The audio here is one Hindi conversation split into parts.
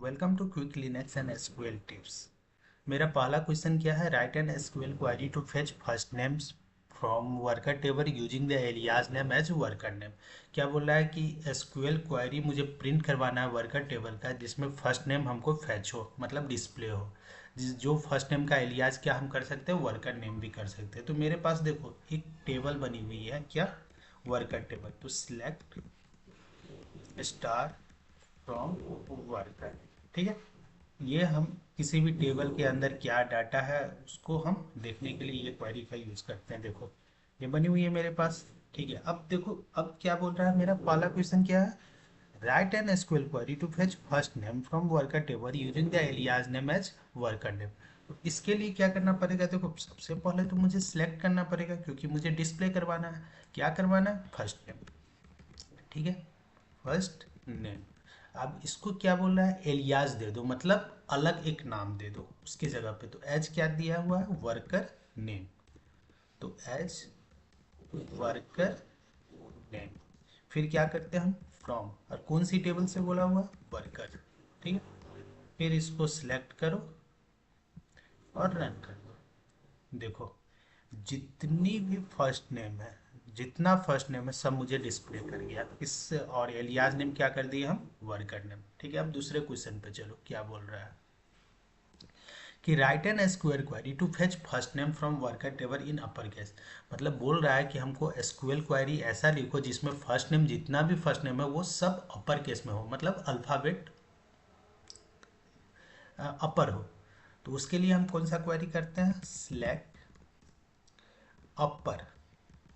Welcome to quick Linux and SQL tips. मेरा पहला क्वेश्चन क्या है? Write an SQL query to fetch first names from worker table using the alias name as worker name. क्या बोल रहा है कि एसक्यूएल क्वेरी मुझे प्रिंट करवाना है वर्कर टेबल का, जिसमें फर्स्ट नेम हमको फेच हो, मतलब डिस्प्ले हो। जो फर्स्ट नेम का एलियास क्या हम कर सकते हैं, वर्कर नेम भी कर सकते हैं। तो मेरे पास देखो एक टेबल बनी हुई है, क्या? Worker table. तो सिलेक्ट स्टार फ्रॉम वर्कर। ठीक है। ये हम किसी भी टेबल के अंदर क्या डाटा है उसको हम देखने के लिए ये क्वेरी का यूज करते हैं। देखो ये बनी हुई है मेरे पास। ठीक है, अब देखो अब क्या बोल रहा है, मेरा पहला क्वेश्चन क्या है? Write an SQL query to fetch first name from worker table using the alias name as worker name. तो इसके लिए क्या करना पड़ेगा? देखो सबसे पहले तो मुझे सिलेक्ट करना पड़ेगा, क्योंकि मुझे डिस्प्ले करवाना है। क्या करवाना है? First name. ठीक है, फर्स्ट नेम। अब इसको क्या बोल रहा है? एलियास दे दो, मतलब अलग एक नाम दे दो उसकी जगह पे। तो एज क्या दिया हुआ है? Worker name. तो एज वर्कर नेम। फिर क्या करते हैं हम? फ्रॉम। और कौन सी टेबल से बोला हुआ? वर्कर। ठीक है। फिर इसको सिलेक्ट करो और रन कर दो। देखो जितनी भी फर्स्ट नेम है, जितना फर्स्ट नेम है सब मुझे डिस्प्ले कर गया इस। और एलियास नेम क्या कर दिए हम? Worker name. ठीक है, अब दूसरे क्वेश्चन पे चलो। क्या बोल रहा है कि write an SQL query to fetch first name from worker table in upper case. मतलब बोल रहा है कि हमको एसक्यूएल क्वेरी ऐसा लिखो जिसमें फर्स्ट नेम, जितना भी फर्स्ट नेम है वो सब अपर केस में हो, मतलब अल्फाबेट अपर हो। तो उसके लिए हम कौन सा क्वेरी करते हैं? सिलेक्ट अपर।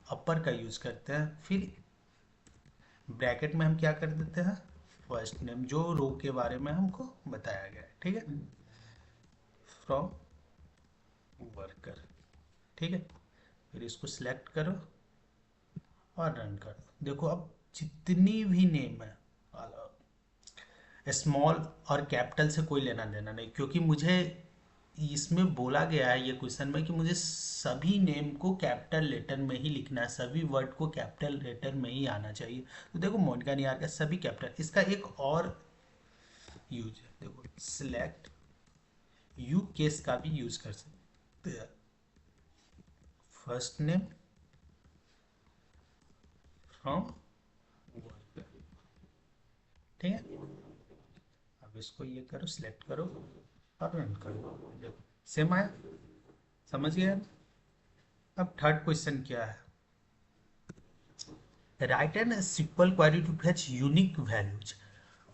अपर का यूज करते हैं। फिर ब्रैकेट में हम क्या कर देते हैं? फर्स्ट नेम, जो रो के बारे में हमको बताया गया है। ठीक है, फ्रॉम वर्कर। ठीक है, फिर इसको सिलेक्ट करो और रन करो। देखो अब जितनी भी नेम है, स्मॉल और कैपिटल से कोई लेना देना नहीं, क्योंकि मुझे इसमें बोला गया है ये क्वेश्चन में कि मुझे सभी नेम को कैपिटल लेटर में ही लिखना है, सभी वर्ड को कैपिटल लेटर में ही आना चाहिए। तो देखो मोनिका निहार का सभी कैपिटल। इसका एक और यूज है, देखो सिलेक्ट यू केस का भी यूज कर सकते हैं। First name from worker. ठीक है, अब इसको ये करो, सिलेक्ट करो और रन करो। देखो सेम आया। समझ गया ना? अब थर्ड क्वेश्चन क्या है? Write an simple query to fetch unique values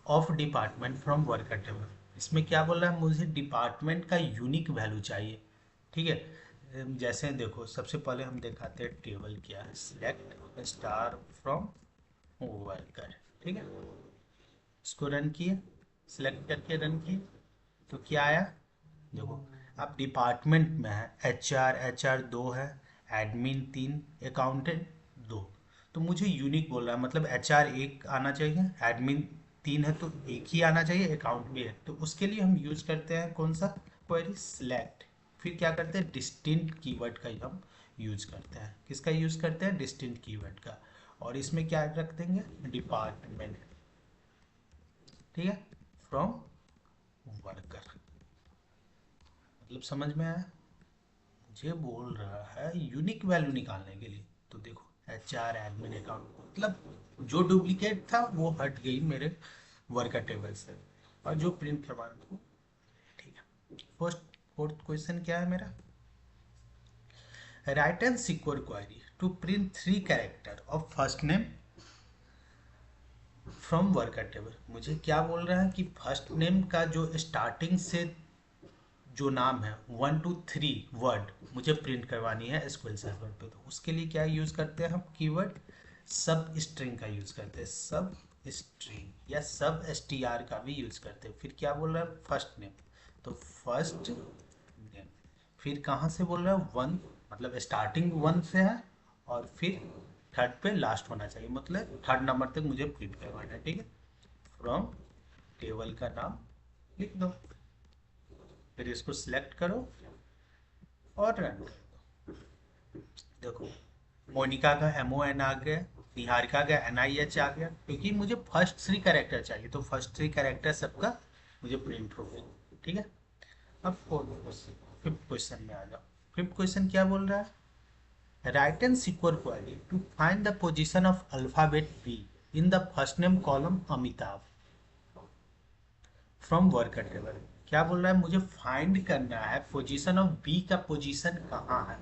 of department from worker table. इसमें क्या बोल रहा है? मुझे डिपार्टमेंट का यूनिक वैल्यू चाहिए। ठीक है, जैसे देखो सबसे पहले हम दिखाते हैं टेबल क्या है। Select star from worker. ठीक है, इसको रन किए, सिलेक्ट करके रन किए। तो क्या आया? देखो अब डिपार्टमेंट में है एच आर दो है, एडमिन तीन, अकाउंटेंट दो। तो मुझे यूनिक बोल रहा है, मतलब एच आर एक आना चाहिए, एडमिन तीन है तो एक ही आना चाहिए, अकाउंट भी है। तो उसके लिए हम यूज करते हैं कौन सा क्वेरी? सिलेक्ट। फिर क्या करते हैं? डिस्टिंक्ट कीवर्ड का ही हम यूज करते हैं। किसका यूज करते हैं? डिस्टिंक्ट कीवर्ड का। और इसमें क्या रख देंगे? डिपार्टमेंट। ठीक है, फ्रॉम वर्कर। मतलब समझ में आया? मुझे बोल रहा है यूनिक वैल्यू निकालने के लिए। तो देखो एच आर एडमिन अकाउंट, मतलब जो डुप्लीकेट था वो हट गई मेरे वर्कर टेबल से, और जो प्रिंट करवाना था। ठीक है, फोर्थ क्वेश्चन क्या है मेरा? Write an SQL query to print three character of first name from worker table. मुझे क्या बोल रहा है कि फर्स्ट नेम का जो स्टार्टिंग से जो नाम है 1 2 3 वर्ड मुझे प्रिंट करवानी है एसक्यूएल सर्वर पे। तो उसके लिए क्या यूज करते हैं हम? कीवर्ड सब स्ट्रिंग का यूज करते हैं। सब स्ट्रिंग या सब str का भी यूज करते हैं। फिर क्या बोल रहा है? First name. तो फर्स्ट नेम। फिर कहाँ से बोल रहा है? वन, मतलब स्टार्टिंग वन से है, और फिर थर्ड पे लास्ट होना चाहिए, मतलब थर्ड नंबर तक मुझे प्रिंट करवाना है। ठीक है, फ्रॉम टेबल का नाम लिख दो। फिर इसको सिलेक्ट करो और रन कर दो। देखो मोनिका का MON आ गया, निहारिका का NIH आ गया, क्योंकि मुझे फर्स्ट थ्री कैरेक्टर चाहिए। तो फर्स्ट थ्री कैरेक्टर सबका मुझे प्रिंट हो गई। ठीक है, अब फिफ्थ क्वेश्चन में आ जाओ। फिफ्थ क्वेश्चन क्या बोल रहा है, write an SQL query to find the position of alphabet B in the first name column Amitabh from worker table. क्या बोल रहा है, मुझे फाइंड करना है पोजीशन ऑफ बी का पोजीशन कहाँ है,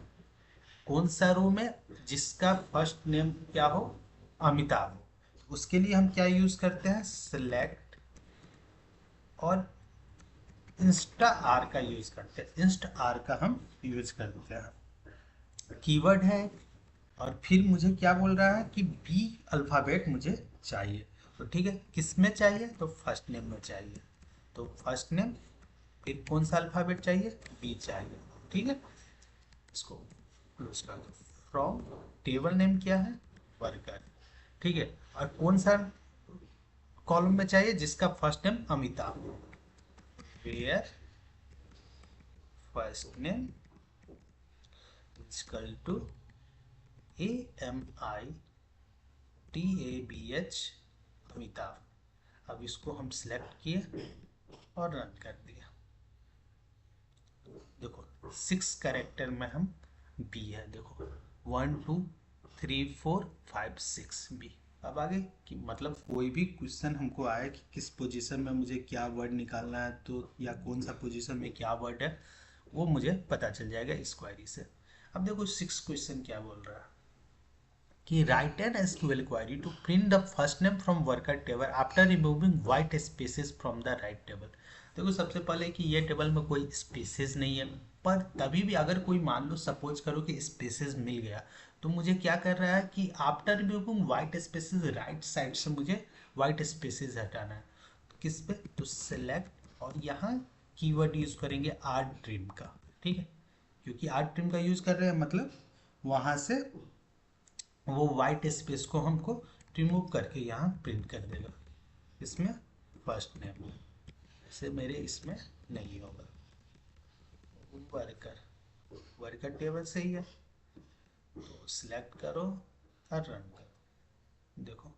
कौन सा रो में, जिसका फर्स्ट नेम क्या हो, अमिताभ हो। उसके लिए हम क्या यूज करते हैं, सिलेक्ट और इंस्टा आर का यूज करते हैं, इंस्ट आर का हम यूज करते हैं, कीवर्ड है। और फिर मुझे क्या बोल रहा है कि बी अल्फाबेट मुझे चाहिए। तो ठीक है, किस में चाहिए, तो फर्स्ट नेम में चाहिए। तो फर्स्ट नेम, फिर कौन सा अल्फाबेट चाहिए, बी चाहिए। ठीक है, इसको क्लोज कर दो। फ्रॉम टेबल नेम क्या है, वर्कर। ठीक है, और कौन सा कॉलम में चाहिए, जिसका फर्स्ट नेम अमिताभ हो। Where first name equal to AMITABH Amitabh. अब इसको हम सिलेक्ट किए और रन कर दिया। देखो 6 कैरेक्टर में हम बी है, देखो 1 2 3 4 5 6 बी। अब आगे कि मतलब कोई भी क्वेश्चन हमको आए कि किस पोजीशन में मुझे क्या वर्ड निकालना है, तो या कौन सा पोजीशन में क्या वर्ड है, वो मुझे पता चल जाएगा इस क्वेरी से। अब देखो 6 क्वेश्चन क्या बोल रहा है कि write an SQL query to print the first name from worker table after removing white spaces from the right table. देखो सबसे पहले कि ये टेबल में कोई स्पेसेस नहीं है, पर तभी भी अगर कोई मान लो सपोज करो कि स्पेसेस मिल गया, तो मुझे क्या कर रहा है कि after removing white spaces, right side से मुझे व्हाइट स्पेसेस हटाना है। तो किस पे, तो सेलेक्ट, और यहाँ कीवर्ड यूज करेंगे आर ट्रिम का। ठीक है, क्योंकि आर ट्रिम का यूज कर रहे हैं मतलब वहां से वो वाइट स्पेस को हमको रिमूव करके यहाँ प्रिंट कर देगा। इसमें फर्स्ट नेम से मेरे इसमें नहीं होगा। वर्कर, वर्कर टेबल से ही है, तो सिलेक्ट करो और रन करो, देखो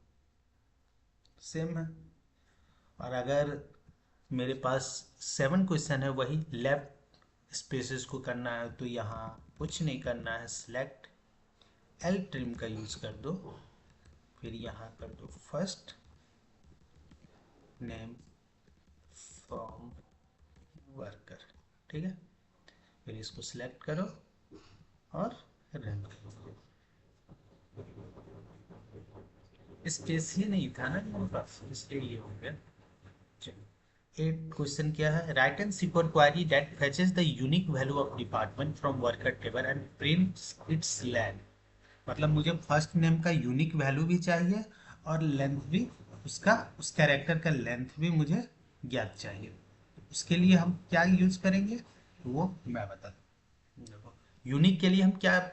सेम है। और अगर मेरे पास 7 क्वेश्चन है, वही लेफ्ट स्पेसेस को करना है, तो यहाँ कुछ नहीं करना है, सिलेक्ट एल ट्रिम का यूज कर दो, फिर यहाँ कर दो फर्स्ट नेम फ्रॉम वर्कर। ठीक है, फिर इसको सिलेक्ट करो और रन करो। स्पेस ही नहीं था ना मेरे पास, इसलिए ये हो गया। चलो 8 क्वेश्चन क्या है, write an SQL query that fetches the unique value of department from worker table and prints its length. मतलब मुझे फर्स्ट नेम का यूनिक वैल्यू भी चाहिए और लेंथ भी, उसका उस कैरेक्टर का लेंथ भी मुझे ज्ञात चाहिए। उसके लिए हम क्या यूज करेंगे, वो मैं बता दूं। देखो यूनिक के लिए हम क्या,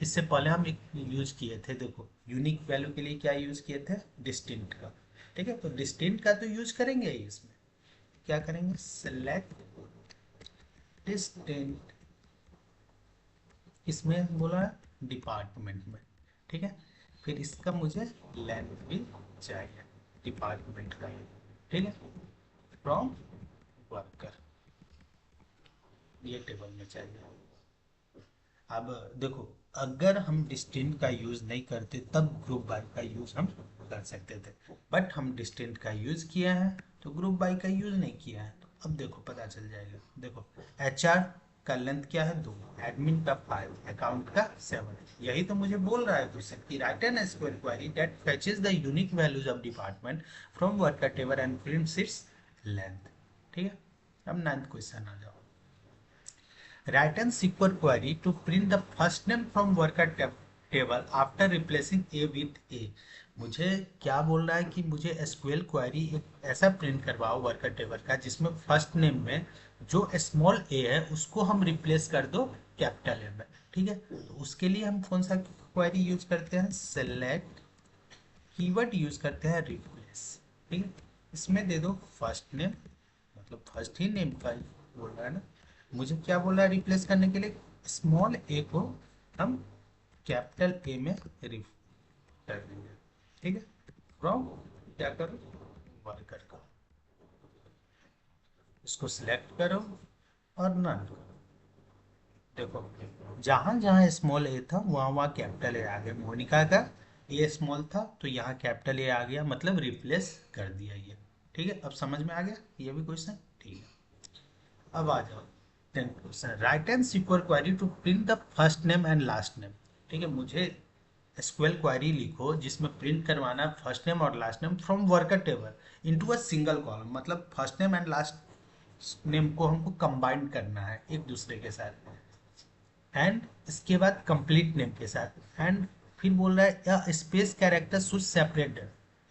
इससे पहले हम एक यूज किए थे, देखो यूनिक वैल्यू के लिए क्या यूज किए थे, डिस्टिंक्ट का। ठीक है, तो डिस्टिंक्ट का तो यूज करेंगे ही, इसमें क्या करेंगे, सेलेक्ट डिस्टिंक्ट, इसमें बोला है डिपार्टमेंट में। ठीक है, फिर इसका मुझे लेंथ भी चाहिए डिपार्टमेंट का। ठीक है, फ्रॉम वर्कर, ये टेबल में चाहिए। अब देखो अगर हम डिस्टेंट का यूज नहीं करते तब ग्रुप बाय का यूज हम कर सकते थे, बट हम डिस्टेंट का यूज किया है तो ग्रुप बाय का यूज नहीं किया है। तो अब देखो पता चल जाएगा, देखो एचआर का लेंथ क्या है 2, एडमिन का 5, अकाउंट का 7। यही तो मुझे बोल रहा है क्वेश्चन कि write an SQL query that fetches the unique values of department from worker table and prints its length. ठीक है, अब 9th क्वेश्चन आ जाओ, write an SQL query to print the first name from worker table after replacing A with A। मुझे क्या बोल रहा है कि मुझे एसक्यूएल क्वेरी एक ऐसा प्रिंट करवाओ वर्कर टेबल का जिसमें फर्स्ट नेम में जो स्मॉल ए है उसको हम रिप्लेस कर दो कैपिटल ए में। ठीक है, तो उसके लिए हम कौन सा क्वेरी यूज करते हैं, सेलेक्ट, कीवर्ड यूज करते हैं रिप्लेस। ठीक है, इसमें दे दो फर्स्ट नेम, मतलब फर्स्ट ही नेम का बोल रहा है ना, मुझे क्या बोल रहा है रिप्लेस करने के लिए, स्मॉल ए को हम कैपिटल ए में रिफ कर देंगे। ठीक है, फ्रॉम क्या करो, वर्कर का। उसको सिलेक्ट करो और रन करो। देखो जहां जहां स्मॉल ए था वहां वहां कैपिटल ए आ गया। मोनिका का ए स्मॉल था तो यहाँ कैपिटल ए आ गया, मतलब रिप्लेस कर दिया ये। ठीक है, अब समझ में आ गया ये भी क्वेश्चन। ठीक है, अब आ जाओ 10th question. Write an SQL query to print the first name and last name. ठीक है, मुझे एसक्यूएल क्वेरी लिखो जिसमें प्रिंट करवाना है फर्स्ट नेम और last name from worker table into a single column. मतलब first name and last name को हमको कंबाइन करना है एक दूसरे के साथ, एंड इसके बाद कंप्लीट नेम के साथ। एंड फिर बोल रहा है या space character should separate.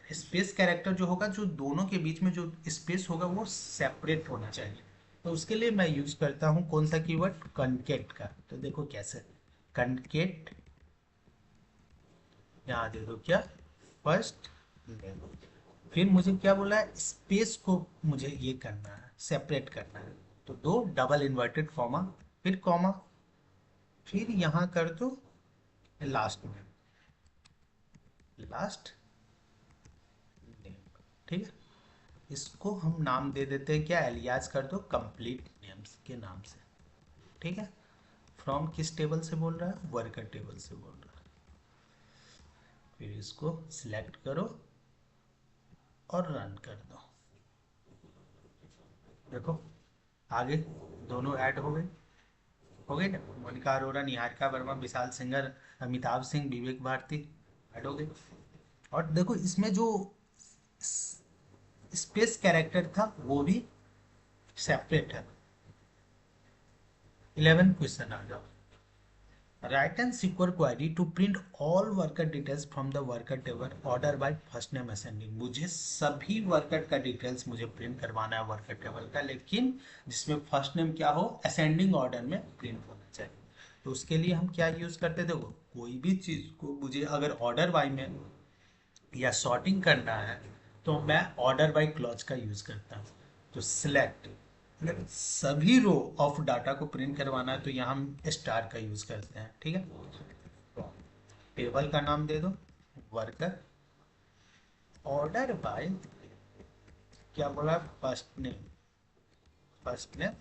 Space character जो होगा, जो दोनों के बीच में जो स्पेस होगा वो सेपरेट होना चाहिए। तो उसके लिए मैं यूज करता हूँ कौन सा कीवर्ड, कनकेट का। तो देखो कैसे, कनकेट यहाँ दे दो क्या, फर्स्ट नेम। फिर मुझे क्या बोला है, स्पेस को मुझे ये करना है, सेपरेट करना है। तो दो डबल इन्वर्टेड कॉमा, फिर कॉमा, फिर यहाँ कर दो लास्ट नेम, लास्ट नेम। ठीक है, इसको हम नाम दे देते हैं क्या, एलियास कर दो कंप्लीट नेम्स के नाम से। ठीक है, फ्रॉम किस टेबल से बोल रहा है, वर्कर टेबल से बोल रहा है। फिर इसको सिलेक्ट करो और रन कर दो। देखो आगे दोनों ऐड हो गए ना, मोनिका अरोरा, निहारिका वर्मा, विशाल सिंगर, अमिताभ सिंह, विवेक भारती ऐड हो गए। और देखो इसमें जो स्पेस कैरेक्टर था वो भी सेपरेट है। 11 क्वेश्चन आ जाओ। Write an SQL query to print all worker details from the worker table order by first name ascending. मुझे सभी वर्कर का डिटेल्स मुझे प्रिंट करवाना है वर्कर टेबल का, लेकिन जिसमें फर्स्ट नेम क्या हो, असेंडिंग ऑर्डर में प्रिंट होना चाहिए। तो उसके लिए हम क्या यूज करते, देखो कोई भी चीज को मुझे अगर ऑर्डर बाय में या सॉर्टिंग करना है तो मैं ऑर्डर बाय क्लॉज का यूज करता हूँ। तो सिलेक्ट, अगर सभी रो ऑफ डाटा को प्रिंट करवाना है तो यहाँ हम स्टार का यूज करते हैं। ठीक है, टेबल का नाम दे दो वर्कर, ऑर्डर बाय क्या बोला, first name, first name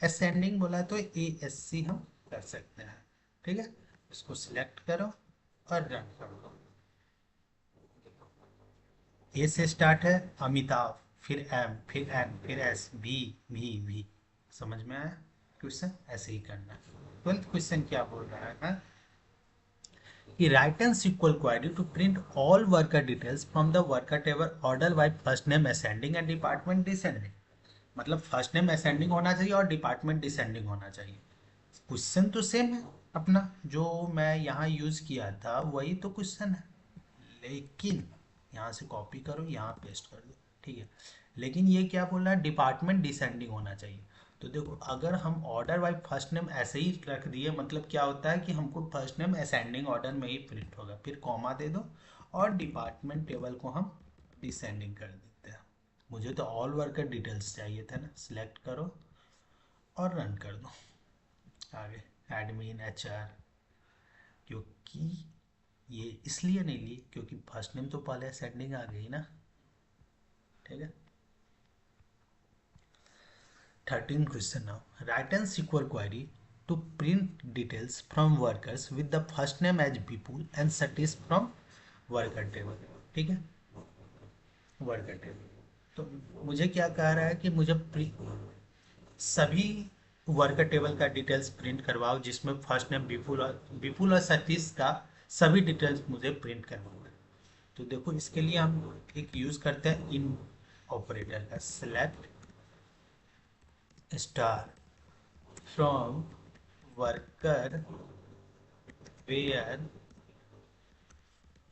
ascending बोला तो ए एस सी हम कर सकते हैं। ठीक है, इसको सिलेक्ट करो और रन कर दो। ए से स्टार्ट है अमिताभ, फिर एम, फिर एन, फिर एस, भी समझ में आया क्वेश्चन, ऐसे ही करना है। 12th क्वेश्चन क्या बोल रहा है ना, कि write an sequel query to print all worker details from the worker table order by first name ascending and department descending. मतलब फर्स्ट नेम असेंडिंग होना चाहिए और डिपार्टमेंट डिसेंडिंग होना चाहिए। क्वेश्चन तो सेम है अपना, जो मैं यहाँ यूज किया था वही तो क्वेश्चन है, लेकिन यहाँ से कॉपी करो, यहाँ पेस्ट कर दो। ठीक है, लेकिन ये क्या बोल रहा है, डिपार्टमेंट डिसेंडिंग होना चाहिए। तो देखो अगर हम ऑर्डर बाय फर्स्ट नेम ऐसे ही रख दिए, मतलब क्या होता है कि हमको फर्स्ट नेम असेंडिंग ऑर्डर में ही प्रिंट होगा। फिर कॉमा दे दो और डिपार्टमेंट टेबल को हम डिसेंडिंग कर देते हैं। मुझे तो ऑल वर्कर डिटेल्स चाहिए था ना, सिलेक्ट करो और रन कर दो। आगे एडमिन एचआर, क्योंकि ये इसलिए नहीं ली क्योंकि फर्स्ट नेम तो पहले असेंडिंग आ गई ना। ठीक है, 13 question now. Write an SQL query to print details from workers with the first name as Vipul and Satish from worker table. ठीक है, वर्कर टेबल। तो मुझे क्या कह रहा है कि मुझे सभी वर्कर टेबल का डिटेल्स प्रिंट करवाओ जिसमें फर्स्ट नेम विपुल और सतीश का सभी डिटेल्स मुझे प्रिंट करवाओ। तो देखो इसके लिए हम एक यूज करते हैं इन ऑपरेटर का, select star from worker where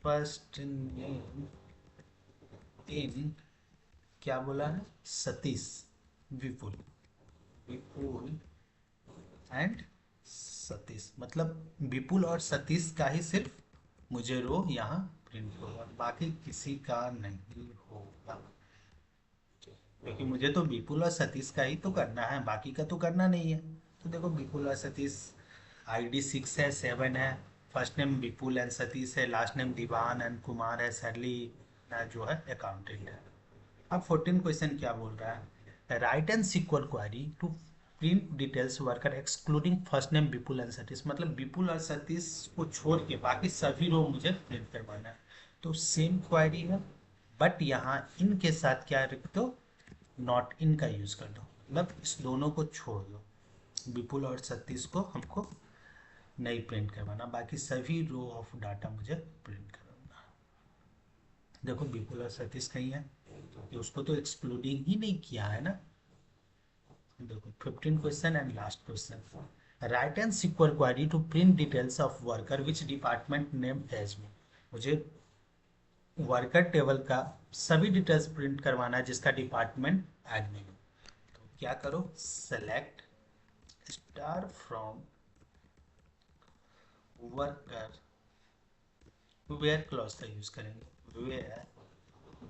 first name in क्या बोला है, सतीश, विपुल, विपुल एंड सतीश। मतलब विपुल और सतीश का ही सिर्फ मुझे रो यहाँ प्रिंट होगा, बाकी किसी का नहीं होगा। क्योंकि मुझे तो विपुल और सतीश का ही तो करना है, बाकी का तो करना नहीं है। तो देखो विपुल और सतीश, आईडी 6 है, 7 है, first name Vipul and Satish है, last name Diwan and Kumar है, सरली जो है अकाउंटेंट है। अब 14 क्वेश्चन क्या बोल रहा है, write an sequel query to print details worker excluding first name Vipul and Satish, मतलब विपुल और सतीश को छोड़ के बाकी सभी रो मुझे प्रिंट करवाना है। तो सेम क्वेरी है, बट यहाँ इन के साथ क्या रख दो, नॉट इन का यूज कर दो, मतलब इस दोनों को छोड़ दो। विपुल और सतीश को हमको नहीं प्रिंट करवाना, बाकी सभी रो ऑफ डाटा मुझे प्रिंट करवाना। देखो विपुल और सतीश कहीं है, कि उसको तो एक्सक्लूडिंग ही नहीं किया है ना। देखो 15 question and last question, write an sequel query to print details of worker which department name as में, मुझे वर्कर टेबल का सभी डिटेल्स प्रिंट करवाना है जिसका डिपार्टमेंट एडमिन। तो क्या करो, select star from worker, where clause का यूज करेंगे, where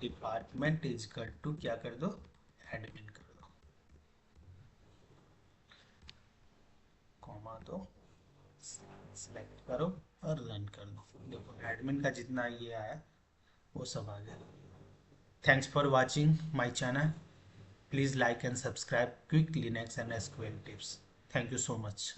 department is equal to क्या कर दो, एडमिन कर दो, कॉमा दो, सेलेक्ट करो और रन कर दो। देखो एडमिन का जितना ये आया वो सब आ गया। Thanks for watching my channel, please like and subscribe quick Linux and SQL tips. Thank you so much.